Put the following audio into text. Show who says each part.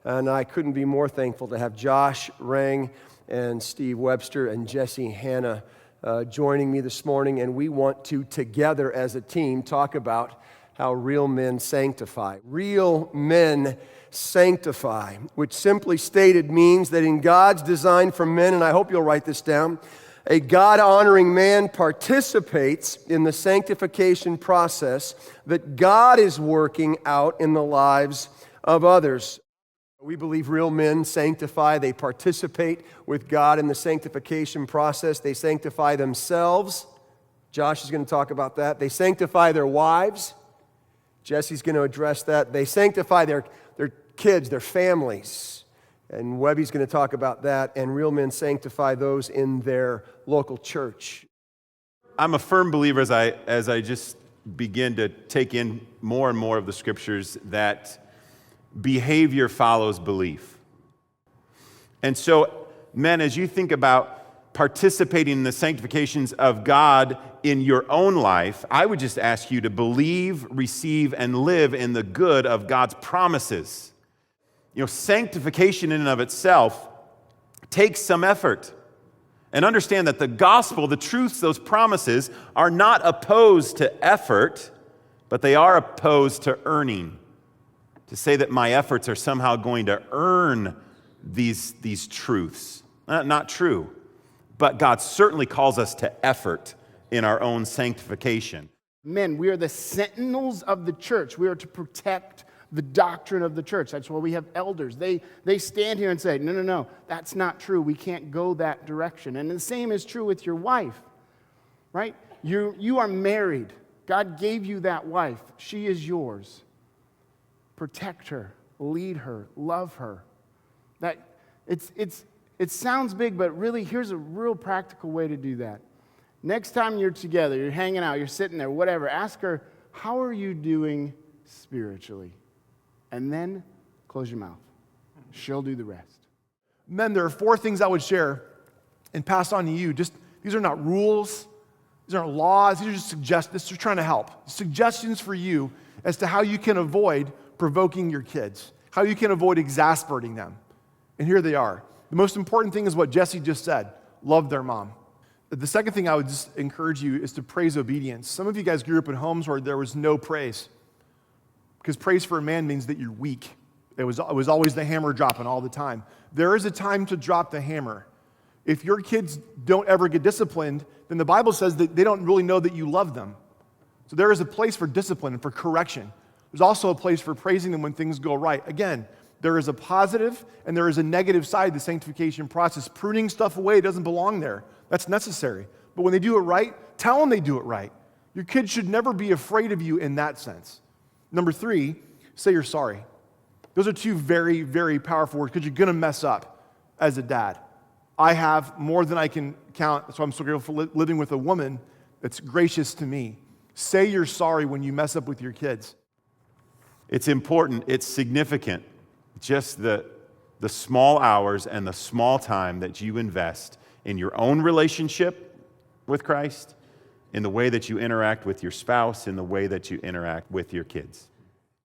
Speaker 1: And I couldn't be more thankful to have Josh Rang and Steve Webster and Jesse Hanna joining me this morning. And we want to, together as a team, talk about how real men sanctify. Real men sanctify, which simply stated means that in God's design for men, and I hope you'll write this down, a God-honoring man participates in the sanctification process that God is working out in the lives of others. We believe real men sanctify. They participate with God in the sanctification process. They sanctify themselves. Josh is going to talk about that. They sanctify their wives. Jesse's going to address that. They sanctify their kids, their families. And Webby's going to talk about that. And real men sanctify those in their local church.
Speaker 2: I'm a firm believer as I just begin to take in more and more of the scriptures that behavior follows belief. And so, men, as you think about participating in the sanctifications of God in your own life, I would just ask you to believe, receive, and live in the good of God's promises. You know, sanctification in and of itself takes some effort. And understand that the gospel, the truths, those promises, are not opposed to effort, but they are opposed to earning. To say that my efforts are somehow going to earn these truths. Not true. But God certainly calls us to effort in our own sanctification.
Speaker 3: Men, we are the sentinels of the church. We are to protect the doctrine of the church. That's why we have elders. They stand here and say, no, that's not true. We can't go that direction. And the same is true with your wife, right? You are married. God gave you that wife. She is yours. Protect her, lead her, love her. It sounds big, but really, here's a real practical way to do that. Next time you're together, you're hanging out, you're sitting there, whatever, ask her, how are you doing spiritually? And then close your mouth. She'll do the rest.
Speaker 4: Men, there are 4 things I would share and pass on to you. These are not rules. These aren't laws. These are just suggestions. This is trying to help. Suggestions for you as to how you can avoid provoking your kids, how you can avoid exasperating them. And here they are. The most important thing is what Jesse just said. Love their mom. The second thing I would just encourage you is to praise obedience. Some of you guys grew up in homes where there was no praise. Because praise for a man means that you're weak. It was always the hammer dropping all the time. There is a time to drop the hammer. If your kids don't ever get disciplined, then the Bible says that they don't really know that you love them. So there is a place for discipline and for correction. There's also a place for praising them when things go right. Again, there is a positive and there is a negative side to the sanctification process. Pruning stuff away doesn't belong there. That's necessary. But when they do it right, tell them they do it right. Your kids should never be afraid of you in that sense. Number 3, say you're sorry. Those are 2 very, very powerful words because you're going to mess up as a dad. I have more than I can count. That's why I'm so grateful for living with a woman that's gracious to me. Say you're sorry when you mess up with your kids.
Speaker 2: It's important. It's significant. Just the small hours and the small time that you invest in your own relationship with Christ, in the way that you interact with your spouse, in the way that you interact with your kids.